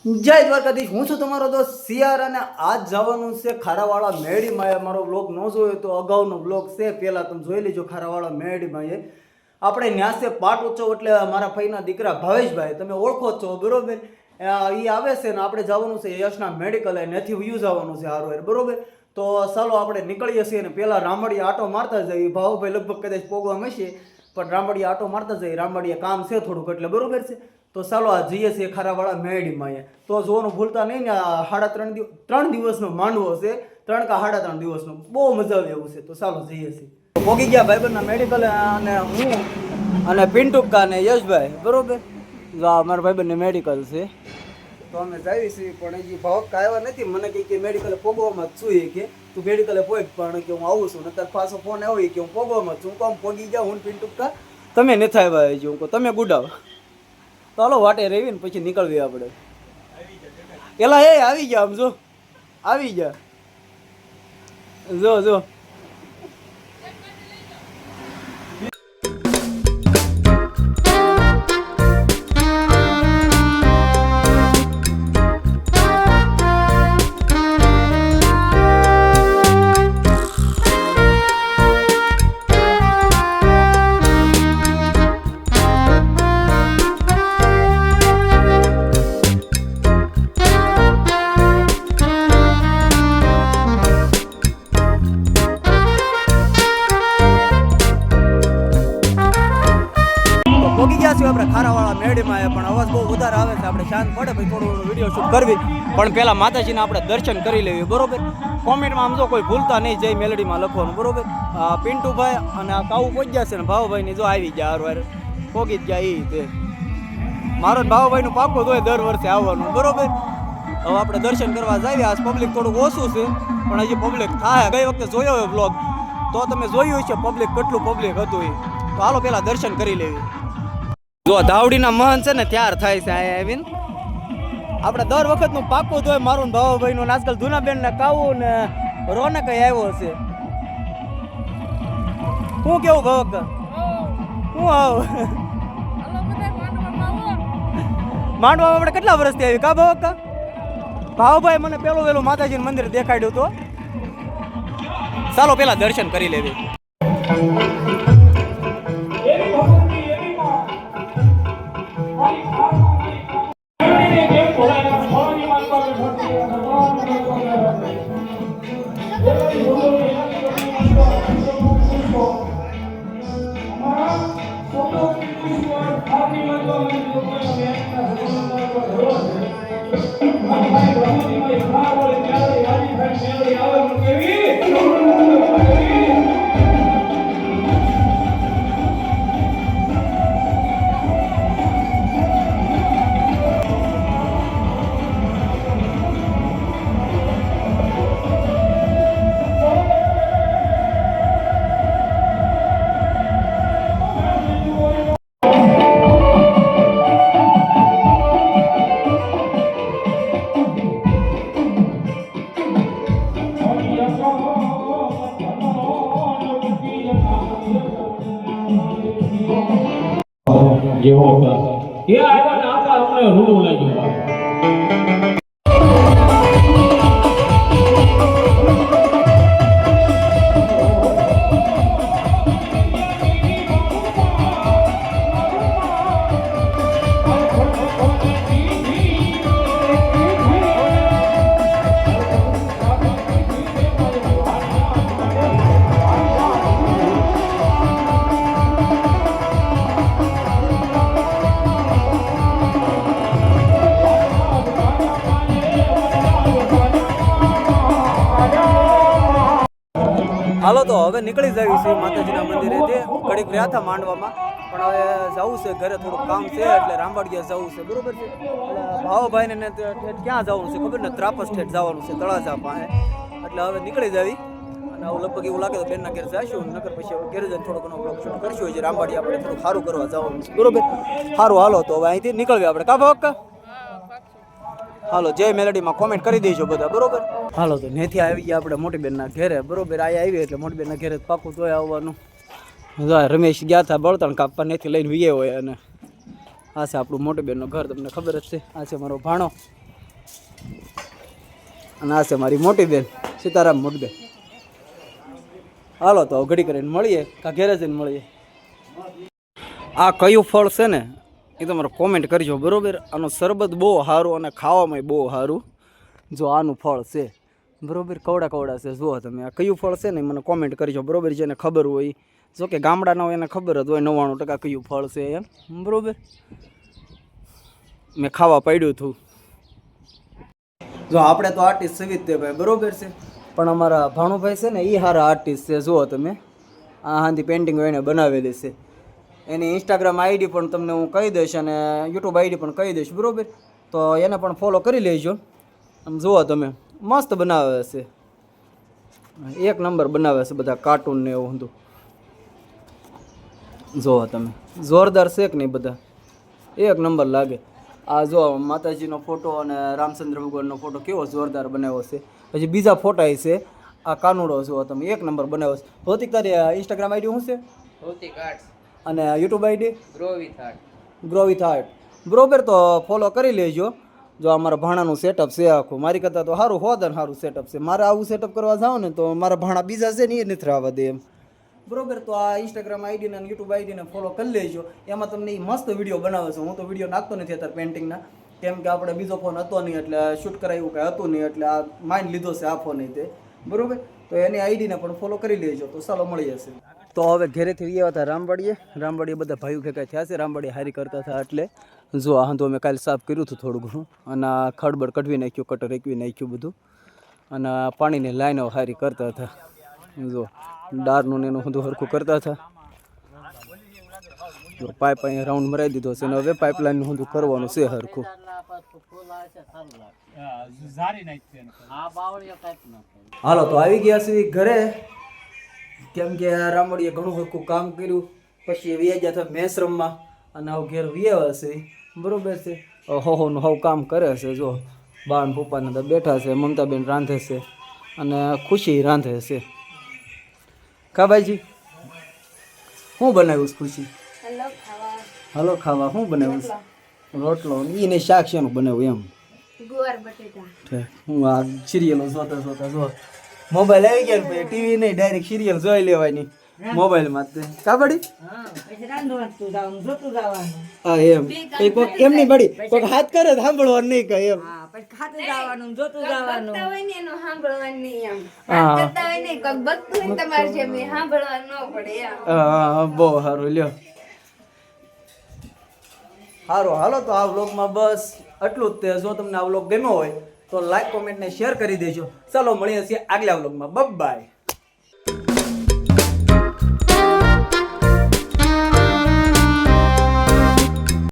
જય દ્વારકાધીશ, હું છું તમારો દોસ્ત સિયાર અને આજ જવાનું છે ખારાવાળા મેડીમાં. મારો બ્લોગ ન જોયો તો અગાઉનો બ્લોગ છે, પહેલાં તમે જોઈ લેજો. ખારાવાળા મેડીમાં આપણે ન્યા છે પાટ ઉત્સવ, એટલે મારા ભાઈના દીકરા ભાવેશભાઈ, તમે ઓળખો જ છો બરોબર. એ આવે છે ને આપણે જવાનું છે યશના મેડિકલ, એથી વ્યૂ જવાનું છે હારો બરોબર. તો ચાલો આપણે નીકળીએ છીએ ને પહેલાં રામડીયા આટો મારતા જઈએ. ભાવભાઈ લગભગ કદાચ પોગવામાં હશે, પણ રામડીયા આટો મારતા જઈએ. રામડીયા કામ છે થોડુંક એટલે બરોબર છે. તો ચાલો આ જઈએ છીએ ખારાવાળા મેડીમાં. તો જોવાનું ભૂલતા નહીં ને. આ 3.5 દિવસનો માંડવો છે, 3 કે 3.5 દિવસનો. બહુ મજા આવે એવું છે. તો ચાલો જઈએ છીએ. પોગી ગયા ભાઈબંધના મેડિકલ, અને હું અને પિન્ટુકા ને યશભાઈ બરોબર. મારા ભાઈબંધને મેડિકલ છે, તો અમે જઈએ છીએ. પણ હજી ભાવક આવ્યા નથી. મને કે મેડિકલે પોગવામાં જ છું કે તું મેડિકલે પોગ, પણ કે હું આવું છું. નતર પાછો ફોન આવ્યો કે હું પોગવામાં જ છું. હું કામ પોગી ગયા હું પિન્ટુકા, તમે નથી આવ્યા હજી. હું તમે ગુડાવ. ચાલો વાટે રહીને પછી નીકળવી આપણે. પેલા એ આવી ગયા, આમ જો આવી ગયા, જો આપણે ખારાવાળા મેડીમાં. પણ અવાજ બહુ વધારે આવે છે, આપણે શાંત પડે ભાઈ થોડું વિડીયો શૂટ કરવી. પણ પહેલાં માતાજીના આપણે દર્શન કરી લેવી બરોબર. કોમેન્ટમાં આમ જો કોઈ ભૂલતા નહીં, જય મેલડીમાં લખવાનું બરોબર. પિન્ટુભાઈ અને આ કાવું પહોંચ્યા છે ને ભાવભાઈની જો આવી ગયા હારવાર પોગી જ ગયા. એ તે મારો ભાવભાઈનું પાકું તો દર વર્ષે આવવાનું બરોબર. હવે આપણે દર્શન કરવા જઈએ. આજ પબ્લિક થોડુંક ઓછું છે, પણ હજી પબ્લિક થાય. ગઈ વખતે જોયો હોય બ્લોગ તો તમે જોયું છે પબ્લિક કેટલું પબ્લિક હતું એ. તો હાલો પહેલાં દર્શન કરી લેવી. જો ધાવડીના મહંત છે ને ત્યાર થાય છે અહીંયા આવીને. આપણે દર વખતનું પાકું તો મારું ભાવભાઈનું આજકાલ ધુનાબેન ને કાવું ને રોનક આવ્યો હશે. શું કેવું ભાવક, શું આવ માંડવામાં આપણે કેટલા વર્ષથી આવી કા ભાવક? ભાવભાઈ મને પેલું માતાજીનું મંદિર દેખાડ્યું તો. ચાલો પેલા દર્શન કરી લેવી. જેવો એ આવ્યા ને આખા અમને રૂડું લાગ્યું. હાલો તો હવે નીકળી જવી છે માતાજીના મંદિરે. તે ઘડીક રહ્યા હતા માંડવામાં, પણ હવે જવું છે ઘરે, થોડુંક કામ છે એટલે રામવાડિયા જવું છે બરોબર છે. એટલે ભાવભાઈને ક્યાં જવાનું છે ખબર ને? ત્રાપસ ઠેઠ જવાનું છે તળાજા પાસે. એટલે હવે નીકળી જવી. અને આવું લગભગ એવું લાગે તો બેનના ઘેર જઈશું, નકર પછી હવે ઘેર જઈને થોડો ઘણો બ્લોગ શૂટ કરશું. જે રામવાડિયા આપણે થોડું સારું કરવા જવાનું છે બરોબર. સારું હાલો તો હવે અહીંથી નીકળવી આપણે કા ભાવક? હાલો જય મેલડીમાં કોમેન્ટ કરી દેજો બધા બરોબર. હાલો તો નેથી આવી ગયા આપણે મોટી બેનના ઘેરે બરોબર. આ આવી એટલે મોટી બેનના ઘેરે પાકું તોય આવવાનું. રમેશ ગયા હતા બળતણ કાપવા, નેથી લઈને વીએ હોય. અને આ છે આપણું મોટી બેનનું ઘર, તમને ખબર જ છે. આ છે મારો ભાણો અને આ છે મારી મોટી બેન સીતારામ મોટબેન. હાલો તો ઘડી કરીને મળીએ કા ઘેરે જઈને મળીએ. આ કયું ફળ છે ને એ તમારે કોમેન્ટ કરજો બરોબર. આનું શરબત બહુ સારું અને ખાવામાં બહુ સારું. જો આનું ફળ છે બરોબર, કવડા કવડા છે. જુઓ તમે આ કયું ફળ છે ને મને કોમેન્ટ કરજો બરોબર. જેને ખબર હોય, જો કે ગામડાના હોય એને ખબર જ હોય 99% કયું ફળ છે એમ બરોબર. મેં ખાવા પડ્યું હતું. જો આપણે તો આર્ટિસ્ટ સવિત તે ભાઈ બરોબર છે, પણ અમારા ભાણુભાઈ છે ને એ સારા આર્ટિસ્ટ છે. જુઓ તમે આ હાંધી પેઇન્ટિંગ એને બનાવેલી છે. એની ઇન્સ્ટાગ્રામ આઈડી પણ તમને હું કહી દઈશ અને યુટ્યુબ આઈડી પણ કહી દઈશ બરોબર. તો એને પણ ફોલો કરી લેજો. આમ જુઓ તમે મસ્ત બનાવે છે, એક નંબર બનાવે છે બધા કાર્ટૂન ને એવું બધું. જુઓ તમે જોરદાર છે કે નહીં, બધા એક નંબર લાગે. આ જો માતાજીનો ફોટો અને રામચંદ્ર ભગવાનનો ફોટો કેવો જોરદાર બનાવ્યો છે. પછી બીજા ફોટા છે. આ કાનુડો જુઓ તમે એક નંબર બનાવ્યો છે. ભૌતિક તારી ઇન્સ્ટાગ્રામ આઈડી શું છે? ભૌતિક આર્ટ્સ અને YouTube ID grow with art. Grow with art બરોબર. તો ફોલો કરી લેજો. જો અમારા ભાણાનું સેટઅપ છે આખું, મારી કરતાં તો સારું હોત ને સારું સેટઅપ છે. મારે આવું સેટઅપ કરવા જાઉં ને તો મારા ભાણા બીજા છે ને એ નથી આવવા દે એમ બરોબર. તો આ ઇન્સ્ટાગ્રામ આઈડીને અને યુટ્યુબ આઈડીને ફોલો કરી લેજો. એમાં તમને એ મસ્ત વિડીયો બનાવે છે. હું તો વિડીયો નાખતો નથી અત્યારે પેઇન્ટિંગના, કેમ કે આપણે બીજો ફોન હતો નહીં એટલે શૂટ કરાવ્યું કાંઈ હતું નહીં એટલે આ માઇન્ડ લીધો છે આ ફોન તે બરોબર. તો એની આઈડીને પણ ફોલો કરી લેજો. તો ચાલો મળી જશે. તો હવે ઘરેથી ગયા હતા રામવાડીએ બધા ભાઈઓ ભેગા થયા છે. રામવાડી હારી કરતા હતા એટલે જો આ તો અમે કાલે સાફ કર્યું હતું થોડું ઘણું, અને આ ખડબડ કઢવી નાખ્યું, કટર એકવી નાખ્યું બધું, અને પાણીની લાઈનો હારી કરતા હતા. જો ડારનું ને એનું બધું હરખું કરતા હતા. જો પાઇપ અહીંયા રાઉન્ડ મરાવી દીધો છે અને હવે પાઇપલાઇનનું બધું કરવાનું છે હરખું. હાલો તો આવી ગયા છે ઘરે, કેમ કે રામવાડીએ ઘણું હરખું કામ કર્યું. પછી વ્યાજ્યા હતા મેસરમમાં અને હવે ઘેર વ્યાવા છે બરોબર છે. હોનું હવ કામ કરે છે. જો બાન પપ્પાને તો બેઠા છે, મમતાબેન રાંધે છે અને ખુશી રાંધે છે. કા ભાઈજી શું બનાવ્યું છે ખુશી? હલો ખાવા શું બનાવ્યું છે? રોટલો. એને શાક શેનું બનાવ્યું એમ? ગુવાર બટેટા. હું આ સિરિયલો જોતા જો મોબાઈલ આવી ગયા ને ટીવી નહીં, ડાયરેક્ટ સિરિયલ જોઈ લેવાની મોબાઈલમાં. કાબડી હા એમ કોઈક એમ નહીં બડી કોઈક હાથ કરે તો સાંભળવાનું નહીં કઈ એમ. હા બહુ સારું લ્યો. સારું હાલો તો આ વ્લોગમાં બસ આટલું જ તે. જો તમને આ વ્લોગ ગમ્યો હોય તો લાઈક કોમેન્ટ ને શેર કરી દેજો. ચાલો મળીએ છીએ આગલા વ્લોગમાં. બાય.